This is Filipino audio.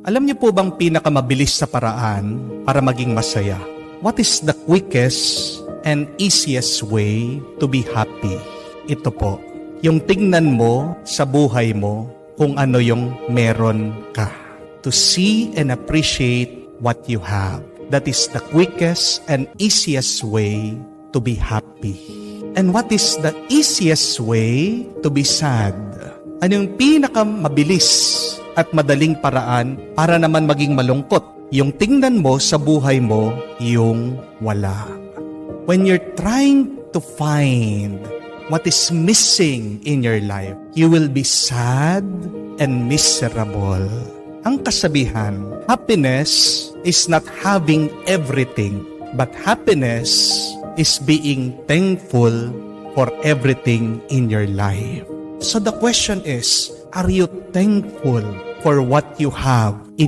Alam niyo po bang pinakamabilis sa paraan para maging masaya? What is the quickest and easiest way to be happy? Ito po, yung tingnan mo sa buhay mo kung ano yung meron ka. To see and appreciate what you have. That is the quickest and easiest way to be happy. And what is the easiest way to be sad? Ano yung pinakamabilis at madaling paraan para naman maging malungkot? Yung tingnan mo sa buhay mo, yung wala. When you're trying to find what is missing in your life, you will be sad and miserable. Ang kasabihan, happiness is not having everything, but happiness is being thankful for everything in your life. So the question is, are you thankful for what you have in